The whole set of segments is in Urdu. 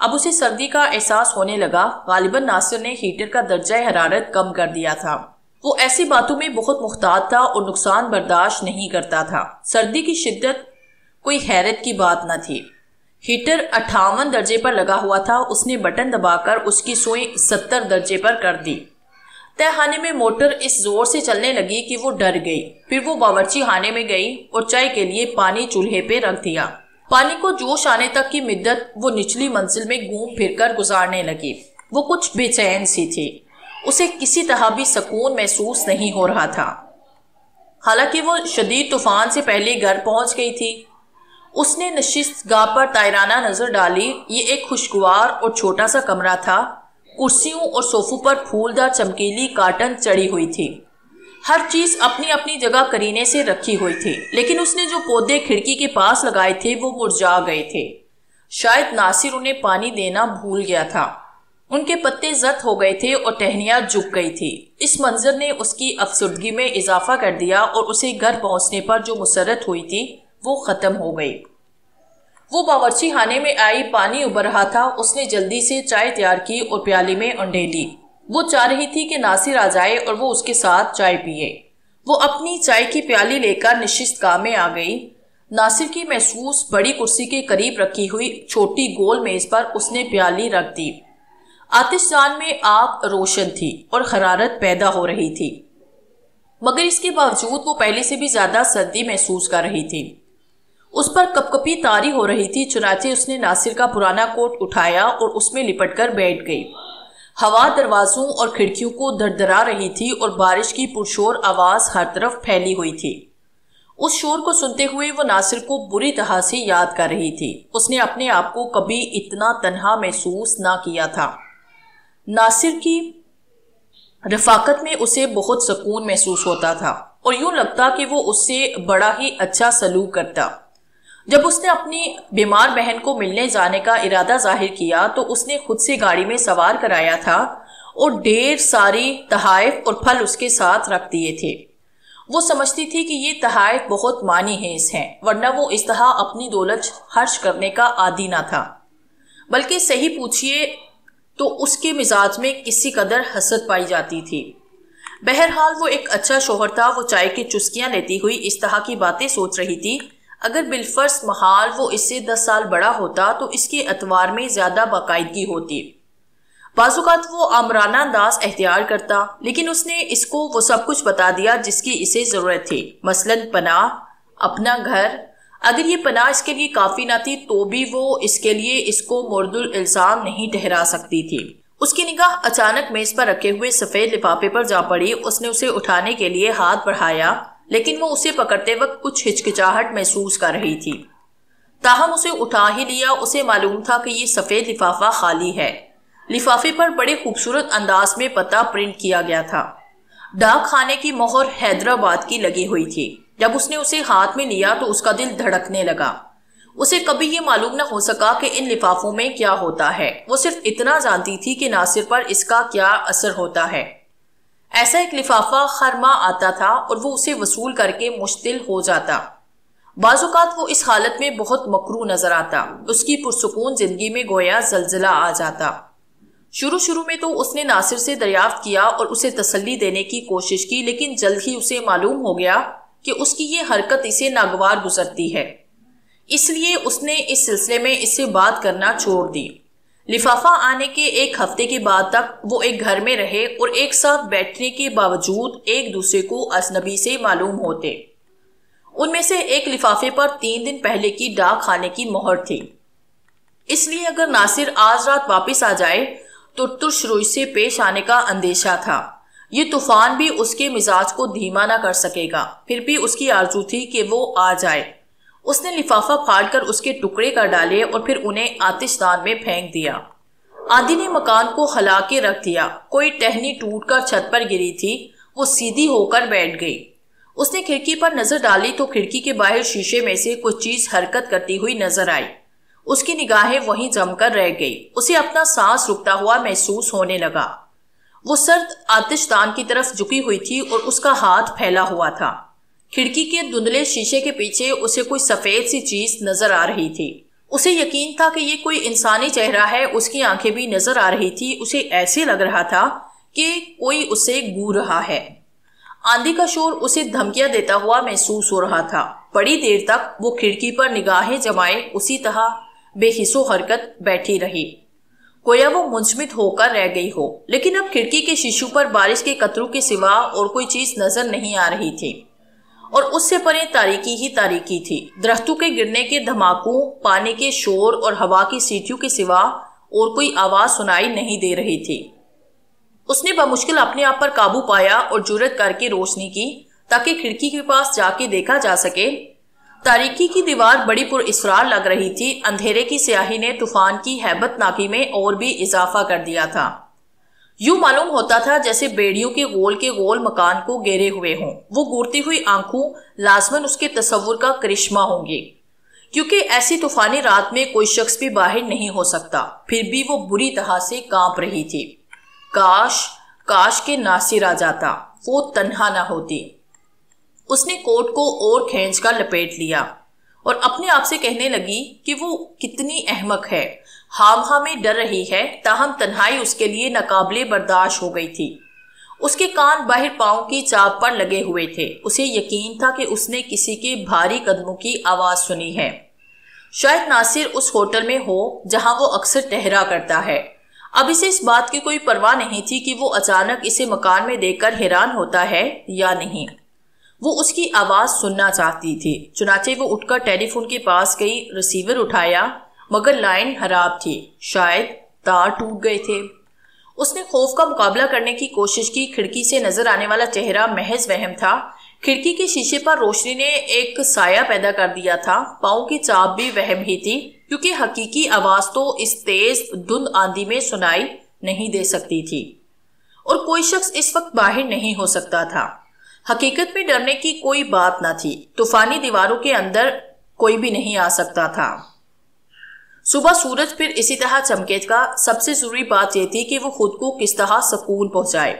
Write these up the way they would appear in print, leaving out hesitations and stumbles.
اب اسے سردی کا احساس ہونے لگا۔ غالباً ناصر نے ہیٹر کا درجہ حرارت کم کر دیا تھا۔ وہ ایسی باتوں میں بہت محتاط تھا اور نقصان برداشت نہیں کرتا تھا۔ سردی کی شدت کوئی حیرت کی بات نہ تھی۔ ہیٹر 58 درجے پر لگا ہوا تھا۔ اس نے بٹن دبا کر اس کی سوئی 70 درجے پر کر دی۔ تہ خانے میں موٹر اس زور سے چلنے لگی کہ وہ ڈر گئی۔ پھر وہ باورچی خانے میں گئی اور چائے کے لیے پانی چولہے پہ رکھ دیا۔ پانی کو جوش آنے تک کی مدت وہ نچلی منزل میں گھوم پھر کر گزارنے لگی۔ وہ کچھ بے چین سی تھی۔ اسے کسی طرح بھی سکون محسوس نہیں ہو رہا تھا۔ حالانکہ وہ شدید طوفان سے پہلے گھر پہنچ گئی تھی۔ اس نے نشست گاہ پر طائرانہ نظر ڈالی۔ یہ ایک خوشگوار اور چھوٹا سا کمرہ تھا۔ کرسیوں اور صوفوں پر پھولدار چمکیلی کاٹن چڑھی ہوئی تھی۔ ہر چیز اپنی اپنی جگہ کرینے سے رکھی ہوئی تھی، لیکن اس نے جو پودے کھڑکی کے پاس لگائے تھے وہ مرجھا گئے تھے۔ شاید ناصر انہیں پانی دینا بھول گیا تھا۔ ان کے پتے زرد ہو گئے تھے اور ٹہنیاں جھک گئی تھی۔ اس منظر نے اس کی افسردگی میں اضافہ کر دیا اور اسے گھر پہنچنے پر جو مسرت ہوئی تھی وہ ختم ہو گئی۔ وہ باورچی خانے میں آئی، پانی ابل رہا تھا۔ اس نے جلدی سے چائے تیار کی اور پیالے میں انڈیلی۔ وہ چاہ رہی تھی کہ ناصر آ جائے اور وہ اس کے ساتھ چائے پیے۔ وہ اپنی چائے کی پیالی لے کر نشست گاہ میں آ گئی۔ ناصر کی محسوس بڑی کرسی کے قریب رکھی ہوئی چھوٹی گول میز پر اس نے پیالی رکھ دی۔ آتش دان میں آگ روشن تھی اور حرارت پیدا ہو رہی تھی، مگر اس کے باوجود وہ پہلے سے بھی زیادہ سردی محسوس کر رہی تھی۔ اس پر کپ کپی طاری ہو رہی تھی، چنانچہ اس نے ناصر کا پرانا کوٹ اٹھایا اور اس میں لپٹ کر بیٹھ گئی۔ ہوا دروازوں اور کھڑکیوں کو دھڑدھڑا رہی تھی اور بارش کی پرشور آواز ہر طرف پھیلی ہوئی تھی۔ اس شور کو سنتے ہوئے وہ ناصر کو بری طرح سے یاد کر رہی تھی۔ اس نے اپنے آپ کو کبھی اتنا تنہا محسوس نہ کیا تھا۔ ناصر کی رفاقت میں اسے بہت سکون محسوس ہوتا تھا اور یوں لگتا کہ وہ اس سے بڑا ہی اچھا سلوک کرتا۔ جب اس نے اپنی بیمار بہن کو ملنے جانے کا ارادہ ظاہر کیا تو اس نے خود سے گاڑی میں سوار کرایا تھا اور ڈھیر ساری تحائف اور پھل اس کے ساتھ رکھ دیے تھے۔ وہ سمجھتی تھی کہ یہ تحائف بہت معنی خیز ہیں، ورنہ وہ اس طرح اپنی دولت خرچ کرنے کا عادی نہ تھا۔ بلکہ صحیح پوچھئے تو اس کے مزاج میں کسی قدر حسد پائی جاتی تھی۔ بہرحال وہ ایک اچھا شوہر تھا۔ وہ چائے کی چسکیاں لیتی ہوئی اس طرح کی باتیں سوچ رہی تھی۔ اگر بالفرض محال وہ اس سے 10 سال بڑا ہوتا تو اس کے اعتبار میں زیادہ باقاعدگی ہوتی۔ بعض اوقات وہ آمرانہ انداز اختیار کرتا، لیکن اس نے اس کو وہ سب کچھ بتا دیا جس کی اسے ضرورت تھی، مثلاً پناہ، اپنا گھر۔ اگر یہ پناہ اس کے لیے کافی نہ تھی تو بھی وہ اس کے لیے اس کو مورد الزام نہیں ٹھہرا سکتی تھی۔ اس کی نگاہ اچانک میز پر رکھے ہوئے سفید لفافے پر جا پڑی۔ اس نے اسے اٹھانے کے لیے ہاتھ بڑھایا، لیکن وہ اسے پکڑتے وقت کچھ ہچکچاہٹ محسوس کر رہی تھی۔ تاہم اسے اٹھا ہی لیا۔ اسے معلوم تھا کہ یہ سفید لفافہ خالی ہے۔ لفافے پر بڑے خوبصورت انداز میں پتہ پرنٹ کیا گیا تھا۔ ڈاک خانے کی مہر حیدرآباد کی لگی ہوئی تھی۔ جب اس نے اسے ہاتھ میں لیا تو اس کا دل دھڑکنے لگا۔ اسے کبھی یہ معلوم نہ ہو سکا کہ ان لفافوں میں کیا ہوتا ہے۔ وہ صرف اتنا جانتی تھی کہ ناصر پر اس کا کیا اثر ہوتا ہے۔ ایسا ایک لفافہ ہر ماہ آتا تھا اور وہ اسے وصول کر کے مشتعل ہو جاتا۔ بعض اوقات وہ اس حالت میں بہت مکروہ نظر آتا۔ اس کی پرسکون زندگی میں گویا زلزلہ آ جاتا۔ شروع میں تو اس نے ناصر سے دریافت کیا اور اسے تسلی دینے کی کوشش کی، لیکن جلد ہی اسے معلوم ہو گیا کہ اس کی یہ حرکت اسے ناگوار گزرتی ہے۔ اس لیے اس نے اس سلسلے میں اس سے بات کرنا چھوڑ دی۔ لفافہ آنے کے ایک ہفتے کے بعد تک وہ ایک گھر میں رہے اور ایک ساتھ بیٹھنے کے باوجود ایک دوسرے کو اجنبی سے معلوم ہوتے۔ ان میں سے ایک لفافے پر 3 دن پہلے کی ڈاک خانے کی مہر تھی۔ اس لیے اگر ناصر آج رات واپس آ جائے تو ترش روی سے پیش آنے کا اندیشہ تھا۔ یہ طوفان بھی اس کے مزاج کو دھیما نہ کر سکے گا۔ پھر بھی اس کی آرزو تھی کہ وہ آ جائے۔ اس نے لفافہ پھاڑ کر اس کے ٹکڑے کر ڈالے اور پھر انہیں آتش دان میں پھینک دیا۔ آندھی نے مکان کو ہلا کے رکھ دیا۔ کوئی ٹہنی ٹوٹ کر چھت پر گری تھی۔ وہ سیدھی ہو کر بیٹھ گئی۔ اس نے کھڑکی پر نظر ڈالی تو کھڑکی کے باہر شیشے میں سے کچھ چیز حرکت کرتی ہوئی نظر آئی۔ اس کی نگاہیں وہیں جم کر رہ گئی۔ اسے اپنا سانس رکتا ہوا محسوس ہونے لگا۔ وہ سرد آتش دان کی طرف جھکی ہوئی تھی اور اس کا ہاتھ پھیلا ہوا تھا۔ کھڑکی کے دھندلے شیشے کے پیچھے اسے کوئی سفید سی چیز نظر آ رہی تھی۔ اسے یقین تھا کہ یہ کوئی انسانی چہرہ ہے، اس کی آنکھیں بھی نظر آ رہی تھی، اسے ایسے لگ رہا تھا کہ کوئی اسے گھور رہا ہے۔ آندھی کا شور اسے دھمکیاں دیتا ہوا محسوس ہو رہا تھا۔ بڑی دیر تک وہ کھڑکی پر نگاہیں جمائے اسی طرح بے حس و حرکت بیٹھی رہی، گویا وہ منجمد ہو کر رہ گئی ہو، لیکن اب کھڑکی کے شیشوں پر بارش کے قطروں کے سوا اور کوئی چیز نظر نہیں آ رہی تھی، اور اس سے پرے تاریکی ہی تاریکی تھی۔ درختوں کے گرنے کے دھماکوں، پانی کے شور اور ہوا کی سیٹیوں کے سوا اور کوئی آواز سنائی نہیں دے رہی تھی۔ اس نے بمشکل اپنے آپ پر قابو پایا اور جرأت کر کے روشنی کی تاکہ کھڑکی کے پاس جا کے دیکھا جا سکے۔ تاریکی کی دیوار بڑی پر اسرار لگ رہی تھی، اندھیرے کی سیاہی نے طوفان کی ہیبت ناکی میں اور بھی اضافہ کر دیا تھا۔ یوں معلوم ہوتا تھا جیسے بیڑیوں کے گول مکان کو گھیرے ہوئے ہوں۔ وہ گھورتی ہوئی آنکھوں لازماً اس کے تصور کا کرشمہ ہوں گی، کیونکہ ایسی طوفانی رات میں کوئی شخص بھی باہر نہیں ہو سکتا۔ پھر بھی وہ بری طرح سے کانپ رہی تھی۔ کاش کہ ناصر آ جاتا، وہ تنہا نہ ہوتی۔ اس نے کوٹ کو اور کھینچ کر لپیٹ لیا اور اپنے آپ سے کہنے لگی کہ وہ کتنی احمق ہے، ہاں میں ڈر رہی ہے، تاہم تنہائی اس کے لیے ناقابل برداشت ہو گئی تھی۔ اس کے کان باہر پاؤں کی چاپ پر لگے ہوئے تھے، اسے یقین تھا کہ اس نے کسی کے بھاری قدموں کی آواز سنی ہے۔ شاید ناصر اس ہوٹل میں ہو جہاں وہ اکثر ٹھہرا کرتا ہے۔ اب اسے اس بات کی کوئی پرواہ نہیں تھی کہ وہ اچانک اسے مکان میں دیکھ کر حیران ہوتا ہے یا نہیں۔ وہ اس کی آواز سننا چاہتی تھی، چنانچہ وہ اٹھ کر ٹیلی فون کے پاس گئی، ریسیور اٹھایا، مگر لائن خراب تھی، شاید تار ٹوٹ گئے تھے۔ اس نے خوف کا مقابلہ کرنے کی کوشش کی۔ کھڑکی سے نظر آنے والا چہرہ محض وہم تھا۔ کھڑکی کے شیشے پر روشنی نے ایک سایہ پیدا کر دیا تھا، پاؤں کی چاپ بھی وہم ہی تھی، کیونکہ حقیقی آواز تو اس تیز دھند آندھی میں سنائی نہیں دے سکتی تھی، اور کوئی شخص اس وقت باہر نہیں ہو سکتا تھا۔ حقیقت میں ڈرنے کی کوئی بات نہ تھی، طوفانی دیواروں کے اندر کوئی بھی نہیں آ سکتا تھا۔ صبح سورج پھر اسی طرح چمکے گا۔ سب سے ضروری بات یہ تھی کہ وہ خود کو کس طرح سکون پہنچائے۔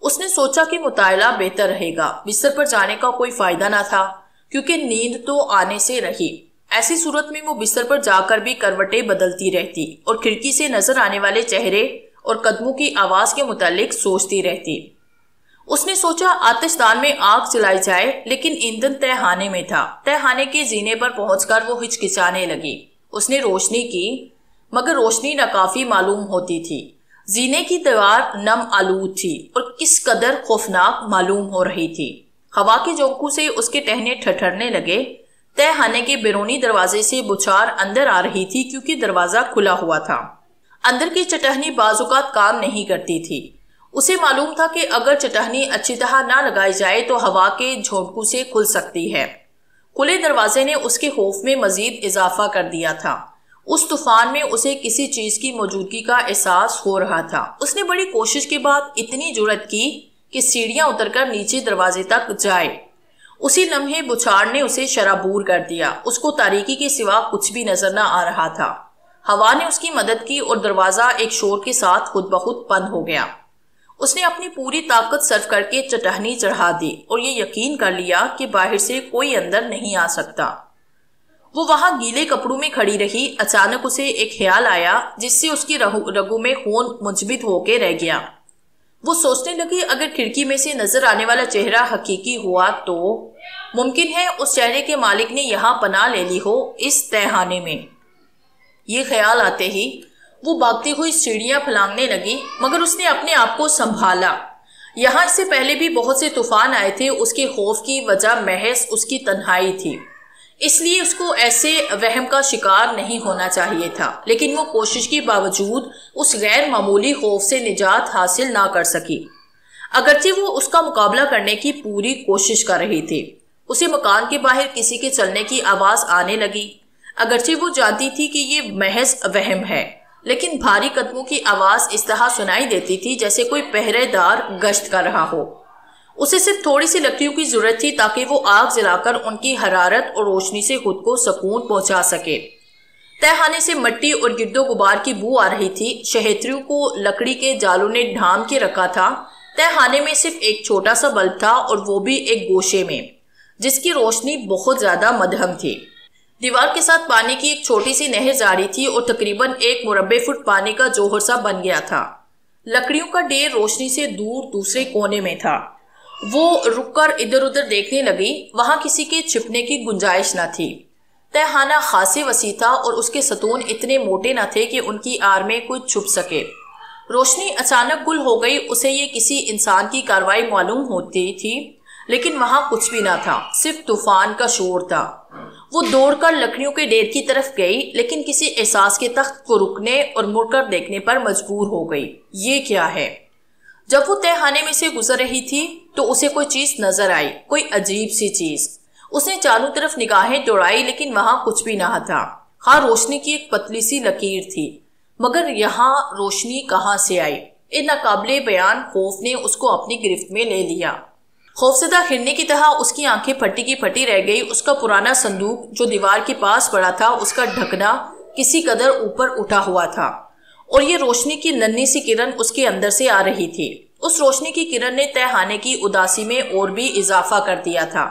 اس نے سوچا کہ مطالعہ بہتر رہے گا۔ بستر پر جانے کا کوئی فائدہ نہ تھا، کیونکہ نیند تو آنے سے رہی۔ ایسی صورت میں وہ بستر پر جا کر بھی کروٹیں بدلتی رہتی اور کھڑکی سے نظر آنے والے چہرے اور قدموں کی آواز کے متعلق سوچتی رہتی۔ اس نے سوچا آتش دان میں آگ جلائی جائے، لیکن ایندھن تہخانے میں تھا۔ تہخانے کے زینے پر پہنچ کر وہ ہچکچانے لگی۔ اس نے روشنی کی، مگر روشنی ناکافی معلوم ہوتی تھی۔ زینے کی دیوار نم آلود تھی اور کس قدر خوفناک معلوم ہو رہی تھی۔ ہوا کے جھونکوں سے اس کے ٹہنے ٹھٹھرنے لگے۔ تہخانے کے بیرونی دروازے سے بچھار اندر آ رہی تھی، کیونکہ دروازہ کھلا ہوا تھا۔ اندر کی چٹہنی بعض اوقات کام نہیں کرتی تھی۔ اسے معلوم تھا کہ اگر چٹہنی اچھی طرح نہ لگائی جائے تو ہوا کے جھونکوں سے کھل سکتی ہے۔ کھلے دروازے نے اس کے خوف میں مزید اضافہ کر دیا تھا۔ اس طوفان میں اسے کسی چیز کی موجودگی کا احساس ہو رہا تھا۔ اس نے بڑی کوشش کے بعد اتنی جرأت کی کہ سیڑھیاں اتر کر نیچے دروازے تک جائے۔ اسی لمحے بچھاڑ نے اسے شرابور کر دیا۔ اس کو تاریکی کے سوا کچھ بھی نظر نہ آ رہا تھا۔ ہوا نے اس کی مدد کی اور دروازہ ایک شور کے ساتھ خود بخود بند ہو گیا۔ اس نے اپنی پوری طاقت صرف کر کے چٹہنی چڑھا دی اور یہ یقین کر لیا کہ باہر سے کوئی اندر نہیں آ سکتا۔ وہ وہاں گیلے کپڑوں میں کھڑی رہی۔ اچانک اسے ایک خیال آیا جس سے اس کی رگوں میں خون منجمد ہو کے رہ گیا۔ وہ سوچنے لگی اگر کھڑکی میں سے نظر آنے والا چہرہ حقیقی ہوا تو ممکن ہے اس چہرے کے مالک نے یہاں پناہ لے لی ہو، اس تہخانے میں۔ یہ خیال آتے ہی وہ بھاگتی ہوئی سیڑھیاں پھلانگنے لگی، مگر اس نے اپنے آپ کو سنبھالا۔ یہاں اس سے پہلے بھی بہت سے طوفان آئے تھے۔ اس کے خوف کی وجہ محض اس کی تنہائی تھی، اس لیے اس کو ایسے وہم کا شکار نہیں ہونا چاہیے تھا، لیکن وہ کوشش کے باوجود اس غیر معمولی خوف سے نجات حاصل نہ کر سکی، اگرچہ وہ اس کا مقابلہ کرنے کی پوری کوشش کر رہی تھی۔ اسے مکان کے باہر کسی کے چلنے کی آواز آنے لگی، اگرچہ وہ جانتی تھی کہ یہ محض وہم ہے، لیکن بھاری قدموں کی آواز اس طرح سنائی دیتی تھی جیسے کوئی پہرے دار گشت کر رہا ہو۔ اسے صرف تھوڑی سی لکڑیوں کی ضرورت تھی تاکہ وہ آگ جلا کر ان کی حرارت اور روشنی سے خود کو سکون پہنچا سکے۔ تہخانے سے مٹی اور گرد و غبار کی بو آ رہی تھی۔ شہتریوں کو لکڑی کے جالوں نے ڈھانپ کے رکھا تھا۔ تہخانے میں صرف ایک چھوٹا سا بلب تھا اور وہ بھی ایک گوشے میں، جس کی روشنی بہت زیادہ مدھم تھی۔ دیوار کے ساتھ پانی کی ایک چھوٹی سی نہر جاری تھی اور تقریباً 1 مربع فٹ پانی کا جوہر سا بن گیا تھا۔ لکڑیوں کا ڈھیر روشنی سے دور دوسرے کونے میں تھا۔ وہ رک کر ادھر ادھر دیکھنے لگی۔ وہاں کسی کے چھپنے کی گنجائش نہ تھی۔ تہخانہ خاصے وسیع تھا اور اس کے ستون اتنے موٹے نہ تھے کہ ان کی آڑ میں کوئی چھپ سکے۔ روشنی اچانک گل ہو گئی۔ اسے یہ کسی انسان کی کارروائی معلوم ہوتی تھی، لیکن وہاں کچھ بھی نہ تھا، صرف طوفان کا شور تھا۔ وہ دوڑ کر لکڑیوں کے ڈھیر کی طرف گئی، لیکن کسی احساس کے تحت کو رکنے اور مڑ کر دیکھنے پر مجبور ہو گئی۔ یہ کیا ہے؟ جب وہ تہخانے میں سے گزر رہی تھی تو اسے کوئی چیز نظر آئی، کوئی عجیب سی چیز۔ اس نے چاروں طرف نگاہیں دوڑائی، لیکن وہاں کچھ بھی نہ تھا۔ ہاں، روشنی کی ایک پتلی سی لکیر تھی، مگر یہاں روشنی کہاں سے آئی؟ ان ناقابل بیان خوف نے اس کو اپنی گرفت میں لے لیا۔ خوفزدہ ہرنی کی طرح اس کی آنکھیں پھٹی کی پھٹی رہ گئی۔ اس کا پرانا صندوق جو دیوار کے پاس پڑا تھا، اس کا ڈھکنا کسی قدر اوپر اٹھا ہوا تھا، اور یہ روشنی کی ننھی سی کرن اس کے اندر سے آ رہی تھی۔ اس روشنی کی کرن نے تہخانے کی اداسی میں اور بھی اضافہ کر دیا تھا۔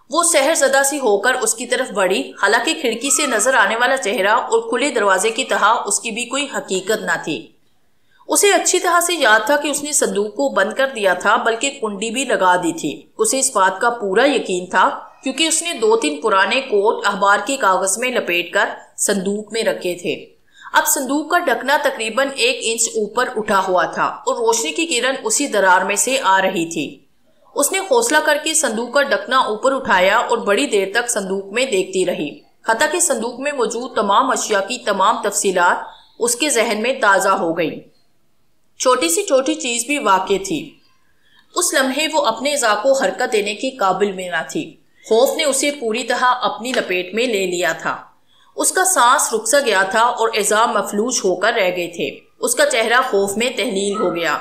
وہ سحر زدہ سی ہو کر اس کی طرف بڑھی، حالانکہ کھڑکی سے نظر آنے والا چہرہ اور کھلے دروازے کی طرح اس کی بھی کوئی حقیقت نہ تھی۔ اسے اچھی طرح سے یاد تھا کہ اس نے صندوق کو بند کر دیا تھا، بلکہ کنڈی بھی لگا دی تھی۔ اسے اس بات کا پورا یقین تھا کیونکہ اس نے 2-3 پرانے کوٹ اخبار کے کاغذ میں لپیٹ کر صندوق میں رکھے تھے۔ اب صندوق کا ڈھکنا تقریباً 1 انچ اوپر اٹھا ہوا تھا اور روشنی کی کرن اسی درار میں سے آ رہی تھی۔ اس نے حوصلہ کر کے صندوق کا ڈھکنا اوپر اٹھایا اور بڑی دیر تک صندوق میں دیکھتی رہی، حتیٰ کہ صندوق میں موجود تمام اشیاء کی تمام تفصیلات اس کے ذہن میں تازہ ہو گئی۔ چھوٹی سی چھوٹی چیز بھی واقع تھی۔ اس لمحے وہ اپنے اعضاء کو حرکت دینے کے قابل میں نہ تھی۔ خوف نے اسے پوری طرح اپنی لپیٹ میں لے لیا تھا۔ اس کا سانس رک سا گیا تھا اور اعضاء مفلوج ہو کر رہ گئے تھے۔ اس کا چہرہ خوف میں تحلیل ہو گیا۔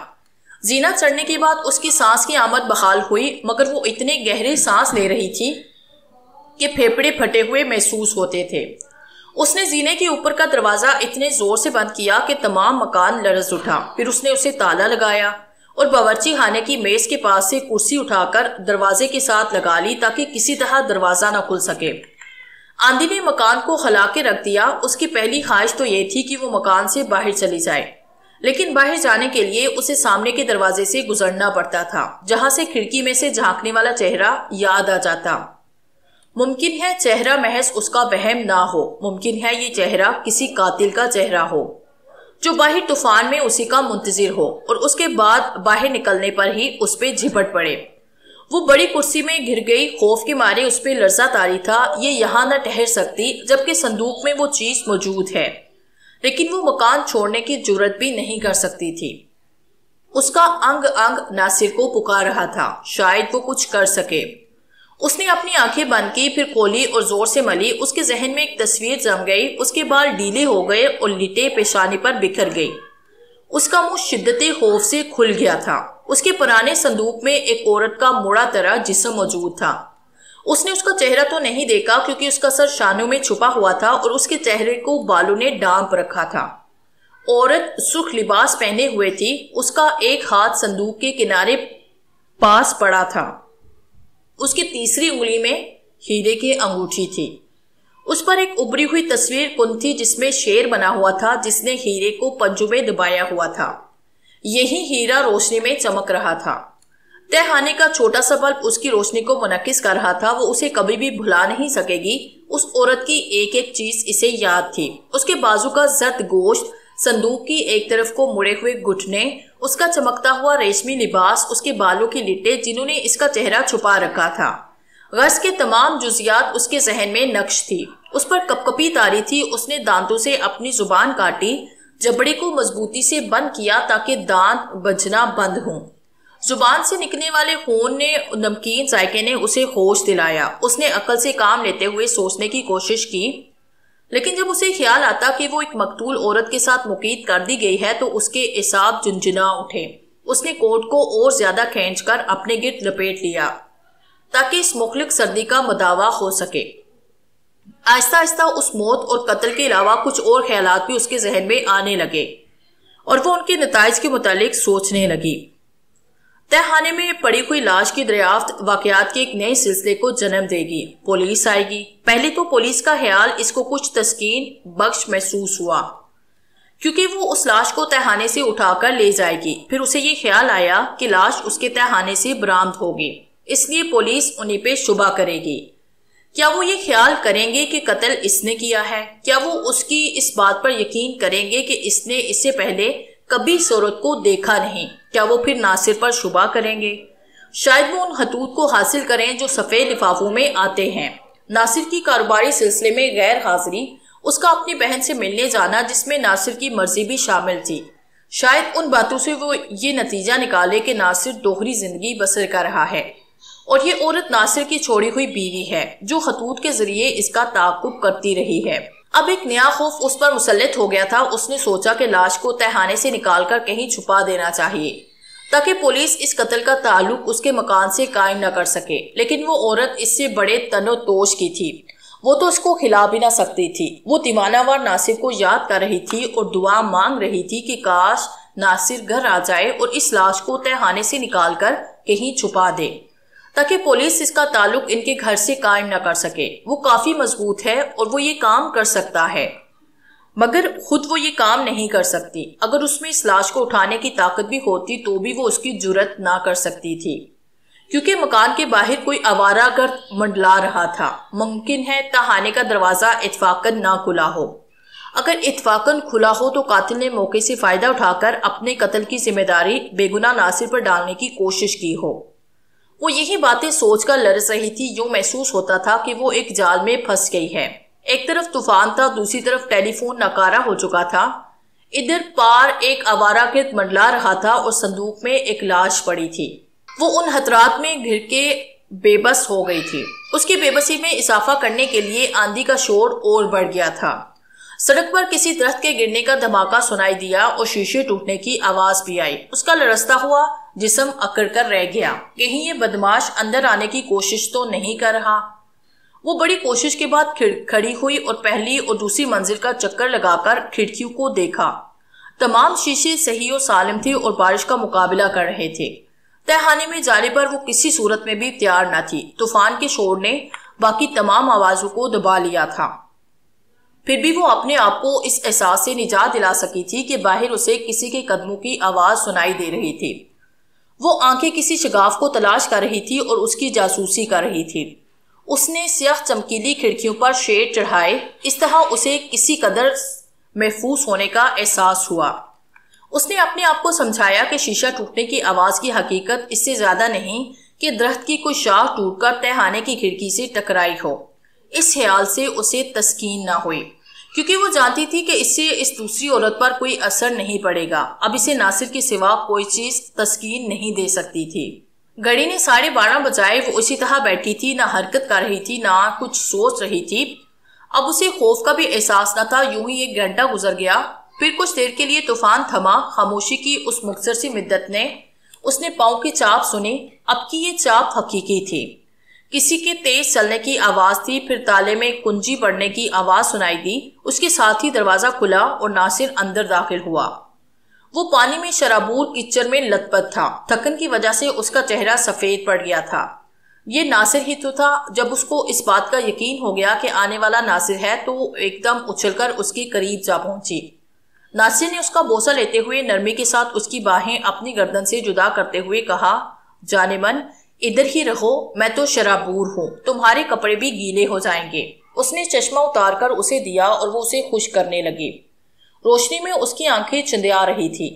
زینہ چڑھنے کے بعد اس کی سانس کی آمد بحال ہوئی، مگر وہ اتنے گہرے سانس لے رہی تھی کہ پھیپھڑے پھٹے ہوئے محسوس ہوتے تھے۔ اس نے زینے کے اوپر کا دروازہ اتنے زور سے بند کیا کہ تمام مکان لرز اٹھا۔ پھر اس نے اسے تالا لگایا اور باورچی خانے کی میز کے پاس سے کرسی اٹھا کر دروازے کے ساتھ لگا لی تاکہ کسی طرح دروازہ نہ کھل سکے۔ آندھی نے مکان کو ہلا کے رکھ دیا۔ اس کی پہلی خواہش تو یہ تھی کہ وہ مکان سے باہر چلی جائے، لیکن باہر جانے کے لیے اسے سامنے کے دروازے سے گزرنا پڑتا تھا، جہاں سے کھڑکی میں سے جھانکنے والا چہرہ یاد آ جاتا۔ ممکن ہے چہرہ محض اس کا وہم نہ ہو، ممکن ہے یہ چہرہ کسی قاتل کا چہرہ ہو جو باہر طوفان میں اسی کا منتظر ہو اور اس کے بعد باہر نکلنے پر ہی اس پہ جھپٹ پڑے۔ وہ بڑی کرسی میں گر گئی، خوف کے مارے اس پہ لرزہ طاری تھا۔ یہ یہاں نہ ٹھہر سکتی جبکہ صندوق میں وہ چیز موجود ہے، لیکن وہ مکان چھوڑنے کی جرت بھی نہیں کر سکتی تھی۔ اس کا انگ انگ ناصر کو پکار رہا تھا، شاید وہ کچھ کر سکے۔ اس نے اپنی آنکھیں بند کی، پھر کھولی اور زور سے ملی۔ اس کے ذہن میں ایک تصویر جم گئی۔ اس کے بال ڈھیلے ہو گئے اور لٹیں پیشانی پر بکھر گئی۔ اس کا منہ شدت خوف سے کھل گیا تھا۔ اس کے پرانے صندوق میں ایک عورت کا مڑا طرح جسم موجود تھا۔ اس نے اس کا چہرہ تو نہیں دیکھا کیونکہ اس کا سر شانوں میں چھپا ہوا تھا اور اس کے چہرے کو بالوں نے ڈانپ رکھا تھا۔ عورت سرخ لباس پہنے ہوئے تھی۔ اس کا ایک ہاتھ صندوق کے کنارے پاس پڑا تھا۔ اس کی تیسری انگلی میں ہیرے کی انگوٹھی تھی۔ اس پر ایک ابری ہوئی تصویر کن تھی جس میں شیر بنا ہوا تھا جس نے ہیرے کو پنجوں میں دبایا ہوا تھا۔ یہی ہیرا روشنی میں چمک رہا تھا۔ تہخانے کا چھوٹا سا بلب اس کی روشنی کو منعکس کر رہا تھا۔ وہ اسے کبھی بھی بھلا نہیں سکے گی۔ اس عورت کی ایک ایک چیز اسے یاد تھی۔ اس کے بازو کا زرد گوشت، صندوق کی ایک طرف کو مڑے ہوئے گھٹنے، اس کا چمکتا ہوا ریشمی لباس، اس کے بالوں کی لٹیں جنہوں نے اس کا چہرہ چھپا رکھا تھا۔ غرض کے تمام جزیات اس کے ذہن میں نقش تھی۔ اس پر کپ کپی تاری تھی۔ اس نے دانتوں سے اپنی زبان کاٹی، جبڑے کو مضبوطی سے بند کیا تاکہ دانت بجنا بند ہوں۔ زبان سے نکلنے والے خون نے نمکین ذائقے نے اسے ہوش دلایا۔ اس نے عقل سے کام لیتے ہوئے سوچنے کی کوشش کی، لیکن جب اسے خیال آتا کہ وہ ایک مقتول عورت کے ساتھ مقید کر دی گئی ہے تو اس کے اعصاب جنجنا اٹھے۔ اس نے کوٹ کو اور زیادہ کھینچ کر اپنے گرد لپیٹ لیا تاکہ اس مخلق سردی کا مداوا ہو سکے۔ آہستہ آہستہ اس موت اور قتل کے علاوہ کچھ اور خیالات بھی اس کے ذہن میں آنے لگے اور وہ ان کے نتائج کے متعلق سوچنے لگی۔ تہخانے میں پڑی ہوئی لاش کی دریافت واقعات کے ایک نئے سلسلے کو جنم دے گی۔ پولیس آئے گی۔ پہلے تو پولیس کا خیال اس کو کچھ تسکین بخش محسوس ہوا، کیونکہ وہ اس لاش کو تہخانے سے اٹھا کر لے جائے گی۔ پھر اسے یہ خیال آیا کہ لاش اس کے تہخانے سے برآمد ہوگی، اس لیے پولیس انہی پہ شبہ کرے گی۔ کیا وہ یہ خیال کریں گے کہ قتل اس نے کیا ہے؟ کیا وہ اس کی اس بات پر یقین کریں گے کہ اس نے اس سے پہلے کبھی صورت کو دیکھا نہیں؟ کیا وہ پھر ناصر پر شبہ کریں گے؟ شاید وہ ان خطوط کو حاصل کریں جو سفید لفافوں میں آتے ہیں۔ ناصر کی کاروباری سلسلے میں غیر حاضری، اس کا اپنی بہن سے ملنے جانا جس میں ناصر کی مرضی بھی شامل تھی، شاید ان باتوں سے وہ یہ نتیجہ نکالے کہ ناصر دوہری زندگی بسر کر رہا ہے اور یہ عورت ناصر کی چھوڑی ہوئی بیوی ہے جو خطوط کے ذریعے اس کا تعاقب کرتی رہی ہے۔ اب ایک نیا خوف اس پر مسلط ہو گیا تھا۔ اس نے سوچا کہ لاش کو تہخانے سے نکال کر کہیں چھپا دینا چاہیے تاکہ پولیس اس قتل کا تعلق اس کے مکان سے قائم نہ کر سکے، لیکن وہ عورت اس سے بڑے تن و توش کی تھی، وہ تو اس کو کھلا بھی نہ سکتی تھی۔ وہ دیوانہ وار ناصر کو یاد کر رہی تھی اور دعا مانگ رہی تھی کہ کاش ناصر گھر آ جائے اور اس لاش کو تہخانے سے نکال کر کہیں چھپا دے تاکہ پولیس اس کا تعلق ان کے گھر سے قائم نہ کر سکے۔ وہ کافی مضبوط ہے اور وہ یہ کام کر سکتا ہے، مگر خود وہ یہ کام نہیں کر سکتی۔ اگر اس میں اس لاش کو اٹھانے کی طاقت بھی ہوتی تو بھی وہ اس کی جرات نہ کر سکتی تھی، کیونکہ مکان کے باہر کوئی آوارہ گرد منڈلا رہا تھا۔ ممکن ہے تہخانے کا دروازہ اتفاقاً نہ کھلا ہو۔ اگر اتفاقاً کھلا ہو تو قاتل نے موقع سے فائدہ اٹھا کر اپنے قتل کی ذمہ داری بے گناہ ناصر پر ڈالنے کی کوشش کی ہو۔ وہ یہی باتیں سوچ کر لرز رہی تھی۔ یوں محسوس ہوتا تھا کہ وہ ایک جال میں پھنس گئی ہے۔ ایک طرف طوفان تھا، دوسری طرف ٹیلی فون ناکارہ ہو چکا تھا، ادھر پار ایک آوارہ گرد منڈلا رہا تھا اور صندوق میں ایک لاش پڑی تھی۔ وہ ان خطرات میں گھر کے بے بس ہو گئی تھی۔ اس کی بے بسی میں اضافہ کرنے کے لیے آندھی کا شور اور بڑھ گیا تھا۔ سڑک پر کسی درخت کے گرنے کا دھماکہ سنائی دیا اور شیشے ٹوٹنے کی آواز بھی آئی۔ اس کا لرزتا ہوا جسم اکڑ کر رہ گیا۔ کہیں یہ بدماش اندر آنے کی کوشش تو نہیں کر رہا؟ وہ بڑی کوشش کے بعد کھڑی ہوئی اور پہلی اور دوسری منزل کا چکر لگا کر کھڑکیوں کو دیکھا۔ تمام شیشے صحیح و سالم تھے اور بارش کا مقابلہ کر رہے تھے۔ تہخانے میں جانے پر وہ کسی صورت میں بھی تیار نہ تھی۔ طوفان کے شور نے باقی تمام آوازوں کو دبا لیا تھا، پھر بھی وہ اپنے آپ کو اس احساس سے نجات دلا سکی تھی کہ باہر اسے کسی کے قدموں کی آواز سنائی دے رہی تھی۔ وہ آنکھیں کسی شگاف کو تلاش کر رہی تھی اور اس کی جاسوسی کر رہی تھی۔ اس نے سیاہ چمکیلی کھڑکیوں پر شیڈ چڑھائے، اس طرح اسے کسی قدر محفوظ ہونے کا احساس ہوا۔ اس نے اپنے آپ کو سمجھایا کہ شیشہ ٹوٹنے کی آواز کی حقیقت اس سے زیادہ نہیں کہ درخت کی کوئی شاخ ٹوٹ کر تہخانے کی کھڑکی سے ٹکرائی ہو۔ اس خیال سے اسے تسکین نہ ہوئی، کیونکہ وہ جانتی تھی کہ اس سے اس دوسری عورت پر کوئی اثر نہیں پڑے گا۔ اب اسے ناصر کے سوا کوئی چیز تسکین نہیں دے سکتی تھی۔ گھڑی نے 12:30 بجائے، وہ اسی طرح بیٹھی تھی، نہ حرکت کر رہی تھی نہ کچھ سوچ رہی تھی۔ اب اسے خوف کا بھی احساس نہ تھا۔ یوں ہی 1 گھنٹہ گزر گیا، پھر کچھ دیر کے لیے طوفان تھما۔ خاموشی کی اس مختصر سی مدت نے اس نے پاؤں کی چاپ سنی۔ اب کی یہ چاپ حقیقی تھی، کسی کے تیز چلنے کی آواز تھی۔ پھر تالے میں کنجی پڑنے کی آواز سنائی دی۔ اس کے ساتھ ہی دروازہ کھلا اور ناصر اندر داخل ہوا۔ وہ پانی میں شرابور کچڑ میں لت پت تھا۔ تھکن کی وجہ سے اس کا چہرہ سفید پڑ گیا تھا۔ یہ ناصر ہی تو تھا۔ جب اس کو اس بات کا یقین ہو گیا کہ آنے والا ناصر ہے تو وہ ایک دم اچھل کر اس کے قریب جا پہنچی۔ ناصر نے اس کا بوسہ لیتے ہوئے نرمی کے ساتھ اس کی باہیں اپنی گردن سے جدا کرتے ہوئے کہا، جان من ادھر ہی رہو، میں تو شرابور ہوں، تمہارے کپڑے بھی گیلے ہو جائیں گے۔ اس نے چشمہ اتار کر اسے دیا اور وہ اسے خشک کرنے لگی۔ روشنی میں اس کی آنکھیں چندیا رہی تھی۔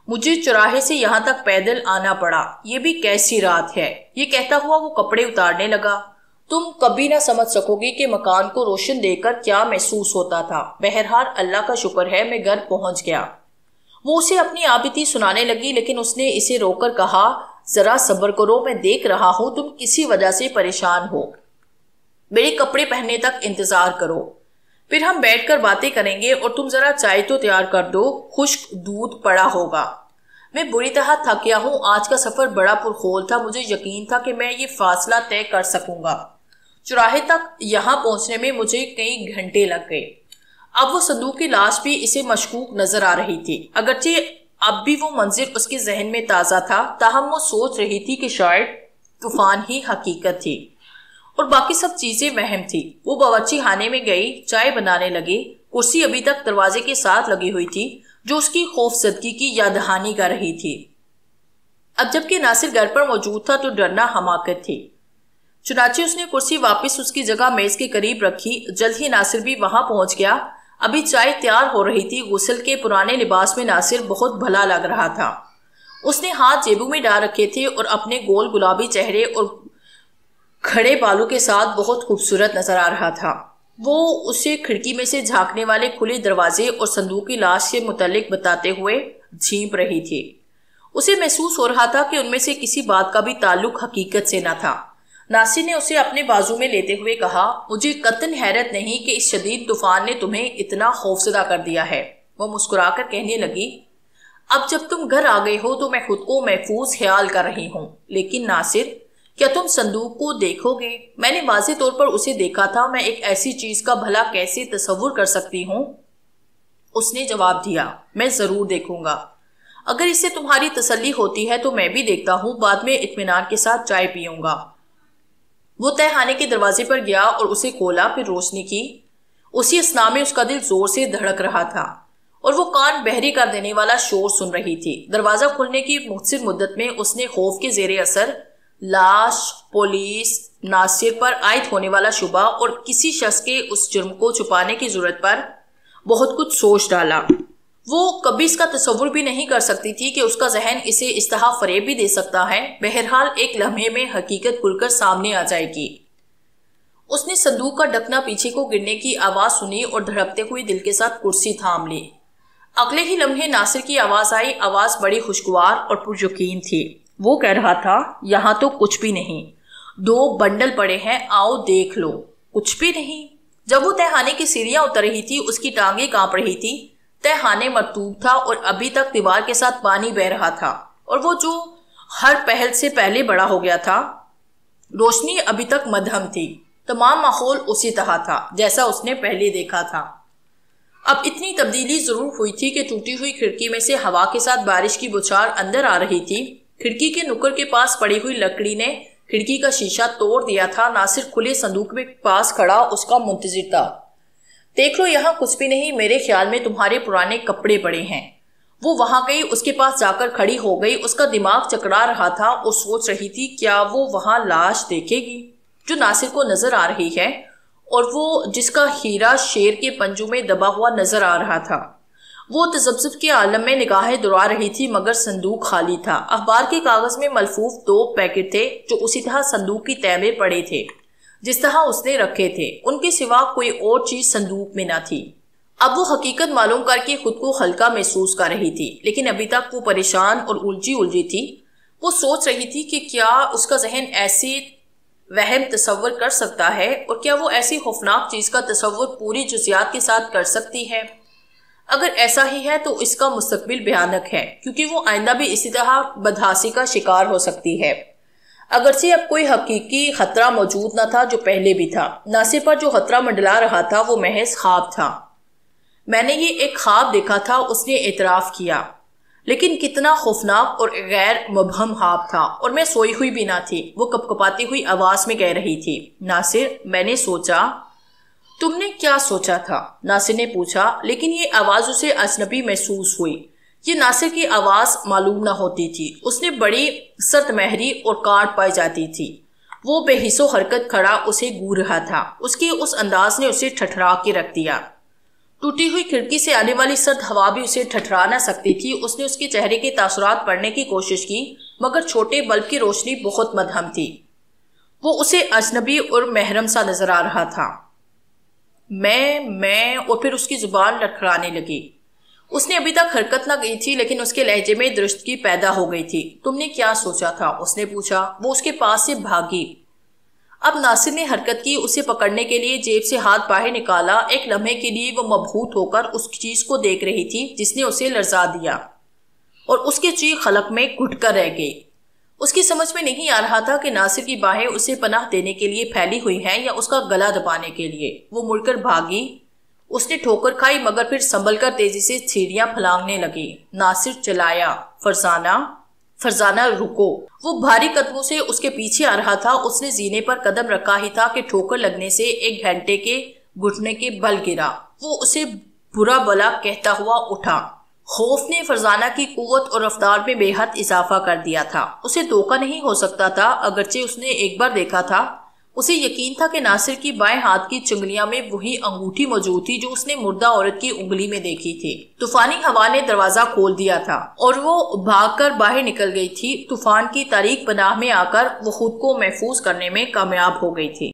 مجھے چوراہے سے یہاں تک پیدل آنا پڑا، یہ بھی کیسی رات ہے۔ یہ کہتا ہوا وہ کپڑے اتارنے لگا۔ تم کبھی نہ سمجھ سکو گی کہ مکان کو روشن دیکھ کر کیا محسوس ہوتا تھا۔ بہرحال اللہ کا شکر ہے میں گھر پہنچ گیا۔ وہ اسے اپنی آبیتی سنانے لگی، لیکن اس نے اسے روک کر کہا، ذرا صبر کرو، میں دیکھ رہا ہوں تم کسی وجہ سے پریشان ہو، میرے کپڑے پہننے تک انتظار کرو، پھر ہم بیٹھ کر باتیں کریں گے، اور تم ذرا چائے تو تیار کر دو، خشک دودھ پڑا ہوگا۔ میں بری طرح تھک گیا ہوں، آج کا سفر بڑا پرخول تھا، مجھے یقین تھا کہ میں یہ فاصلہ طے کر سکوں گا۔ چوراہے تک یہاں پہنچنے میں مجھے کئی گھنٹے لگ گئے۔ اب وہ صندوق کی لاش بھی اسے مشکوک نظر آ رہی تھی، اگرچہ اب بھی وہ منظر اس کے ذہن میں تازہ تھا، تاہم وہ سوچ رہی تھی کہ شاید طوفان ہی حقیقت تھی اور باقی سب چیزیں وہم تھی۔ وہ باورچی خانے میں گئی، چائے بنانے لگی۔ کرسی ابھی تک دروازے کے ساتھ لگی ہوئی تھی جو اس کی خوف زدگی کی یاد دہانی کر رہی تھی۔ اب جبکہ ناصر گھر پر موجود تھا تو ڈرنا حماقت تھی۔ چنانچہ اس نے کرسی واپس اس کی جگہ میز کے قریب رکھی۔ جلد ہی ناصر بھی وہاں پہنچ گیا۔ ابھی چائے تیار ہو رہی تھی۔ غسل کے پرانے لباس میں ناصر بہت بھلا لگ رہا تھا۔ اس نے ہاتھ جیبوں میں ڈال رکھے تھے اور اپنے گول گلابی چہرے اور کھڑے بالوں کے ساتھ بہت خوبصورت نظر آ رہا تھا۔ وہ اسے کھڑکی میں سے جھانکنے والے کھلے دروازے اور صندوق کی لاش سے متعلق بتاتے ہوئے جھینپ رہی تھی۔ اسے محسوس ہو رہا تھا کہ ان میں سے کسی بات کا بھی تعلق حقیقت سے نہ تھا۔ ناصر نے اسے اپنے بازو میں لیتے ہوئے کہا، مجھے قطعاً حیرت نہیں کہ اس شدید طوفان نے تمہیں اتنا خوفزدہ کر دیا ہے۔ وہ مسکرا کر کہنے لگی، اب جب تم گھر آ گئے ہو تو میں خود کو محفوظ خیال کر رہی ہوں، لیکن ناصر کیا تم صندوق کو دیکھو گے؟ میں نے واضح طور پر اسے دیکھا تھا، میں ایک ایسی چیز کا بھلا کیسے تصور کر سکتی ہوں؟ اس نے جواب دیا، میں ضرور دیکھوں گا۔ اگر اس سے تمہاری تسلی ہوتی ہے تو میں بھی دیکھتا ہوں، بعد میں اطمینان کے ساتھ چائے پیوں گا۔ وہ تہہ خانے کے دروازے پر گیا اور اسے کھولا، پھر روشنی کی۔ اسی اثناء میں اس کا دل زور سے دھڑک رہا تھا اور وہ کان بہرے کر دینے والا شور سن رہی تھی۔ دروازہ کھلنے کی مختصر مدت میں اس نے خوف کے زیر اثر لاش، پولیس، ناصر پر عائد ہونے والا شبہ اور کسی شخص کے اس جرم کو چھپانے کی ضرورت پر بہت کچھ سوچ ڈالا۔ وہ کبھی اس کا تصور بھی نہیں کر سکتی تھی کہ اس کا ذہن اسے اس طرح فریب بھی دے سکتا ہے۔ بہرحال ایک لمحے میں حقیقت کھل کر سامنے آ جائے گی۔ اس نے صندوق کا ڈھکنا پیچھے کو گرنے کی آواز سنی اور دھڑکتے ہوئے دل کے ساتھ کرسی تھام لی۔ اگلے ہی لمحے ناصر کی آواز آئی۔ آواز بڑی خوشگوار اور پرجوکین تھی۔ وہ کہہ رہا تھا، یہاں تو کچھ بھی نہیں، 2 بنڈل پڑے ہیں، آؤ دیکھ لو۔ کچھ بھی نہیں؟ جب وہ تہہ خانے کی سیڑھیاں اتر رہی تھی اس کی ٹانگیں کانپ رہی تھی۔ تہہ خانے مرطوب تھا اور ابھی تک دیوار کے ساتھ پانی بہہ رہا تھا اور وہ جو ہر پہل سے پہلے بڑا ہو گیا تھا۔ روشنی ابھی تک مدھم تھی۔ تمام ماحول اسی طرح تھا جیسا اس نے پہلے دیکھا تھا۔ اب اتنی تبدیلی ضرور ہوئی تھی کہ ٹوٹی ہوئی کھڑکی میں سے ہوا کے ساتھ بارش کی بوچھار اندر آ رہی تھی۔ کھڑکی کے نکڑ کے پاس پڑی ہوئی لکڑی نے کھڑکی کا شیشہ توڑ دیا تھا۔ ناصر کھلے صندوق کے پاس کھڑا اس کا منتظر تھا۔ دیکھ لو، یہاں کچھ بھی نہیں، میرے خیال میں تمہارے پرانے کپڑے پڑے ہیں۔ وہ وہاں گئی، اس کے پاس جا کر کھڑی ہو گئی۔ اس کا دماغ چکرا رہا تھا اور سوچ رہی تھی کیا وہ وہاں لاش دیکھے گی جو ناصر کو نظر آ رہی ہے اور وہ جس کا ہیرا شیر کے پنجوں میں دبا ہوا نظر آ رہا تھا۔ وہ تذبذب کے عالم میں نگاہیں دوڑا رہی تھی مگر صندوق خالی تھا۔ اخبار کے کاغذ میں ملفوف 2 پیکٹ تھے جو اسی طرح صندوق کی تہ میں پڑے تھے جس طرح اس نے رکھے تھے۔ ان کے سوا کوئی اور چیز صندوق میں نہ تھی۔ اب وہ حقیقت معلوم کر کے خود کو ہلکا محسوس کر رہی تھی، لیکن ابھی تک وہ پریشان اور الجھی تھی۔ وہ سوچ رہی تھی کہ کیا اس کا ذہن ایسی وہم تصور کر سکتا ہے اور کیا وہ ایسی خوفناک چیز کا تصور پوری جزیات کے ساتھ کر سکتی ہے؟ اگر ایسا ہی ہے تو اس کا مستقبل بھیانک ہے، کیونکہ وہ آئندہ بھی اسی طرح بدحاسی کا شکار ہو سکتی ہے۔ اگرچہ اب کوئی حقیقی خطرہ موجود نہ تھا جو پہلے بھی تھا۔ ناصر پر جو خطرہ منڈلا رہا تھا وہ محض خواب تھا۔ میں نے یہ ایک خواب دیکھا تھا، اس نے اعتراف کیا، لیکن کتنا خوفناک اور غیر مبہم خواب تھا، اور میں سوئی ہوئی بھی نہ تھی۔ وہ کپکپاتی ہوئی آواز میں کہہ رہی تھی، ناصر، میں نے سوچا۔ تم نے کیا سوچا تھا؟ ناصر نے پوچھا، لیکن یہ آواز اسے اجنبی محسوس ہوئی۔ یہ ناصر کی آواز معلوم نہ ہوتی تھی۔ اس نے بڑی سرد مہری اور کاٹ پائی جاتی تھی۔ وہ بے حس و حرکت کھڑا اسے گور رہا تھا۔ اس کے اس انداز نے اسے ٹھٹھرا کے رکھ دیا۔ ٹوٹی ہوئی کھڑکی سے آنے والی سرد ہوا بھی اسے ٹھٹھرا نہ سکتی تھی۔ اس نے اس کے چہرے کے تاثرات پڑھنے کی کوشش کی مگر چھوٹے بلب کی روشنی بہت مدھم تھی۔ وہ اسے اجنبی اور محرم سا نظر آ رہا تھا۔ میں اور پھر اس کی زبان لڑکھڑانے لگی۔ اس نے ابھی تک حرکت نہ گئی تھی لیکن اس کے لہجے میں درستگی پیدا ہو گئی تھی۔ تم نے کیا سوچا تھا؟ اس نے پوچھا۔ وہ اس کے پاس سے بھاگی۔ اب ناصر نے حرکت کی، اسے پکڑنے کے لیے جیب سے ہاتھ باہر نکالا۔ ایک لمحے کے لیے وہ مبہوت ہو کر اس چیز کو دیکھ رہی تھی جس نے اسے لرزا دیا، اور اس کی چیخ حلق میں گھٹ کر رہ گئی۔ اس کی سمجھ میں نہیں آ رہا تھا کہ ناصر کی باہیں اسے پناہ دینے کے لیے پھیلی ہوئی ہیں یا اس کا گلا دبانے کے لیے۔ وہ مڑ کر بھاگی اس نے ٹھوکر کھائی مگر پھر سنبھل کر تیزی سے سیڑھیاں پھلانگنے لگی۔ ناصر چلایا، فرزانہ رکو۔ وہ بھاری قدموں سے اس کے پیچھے آ رہا تھا۔ اس نے زینے پر قدم رکھا ہی تھا کہ ٹھوکر لگنے سے ایک گھنٹے کے گھٹنے کے بل گرا۔ وہ اسے برا بلا کہتا ہوا اٹھا۔ خوف نے فرزانہ کی قوت اور رفتار میں بے حد اضافہ کر دیا تھا۔ اسے دھوکہ نہیں ہو سکتا تھا، اگرچہ اس نے ایک بار دیکھا تھا۔ اسے یقین تھا کہ ناصر کی بائیں ہاتھ کی چنگلیاں میں وہی انگوٹھی موجود تھی جو اس نے مردہ عورت کی انگلی میں دیکھی تھی۔ طوفانی ہوا نے دروازہ کھول دیا تھا اور وہ بھاگ کر باہر نکل گئی تھی۔ طوفان کی تاریک پناہ میں آ کر وہ خود کو محفوظ کرنے میں کامیاب ہو گئی تھی۔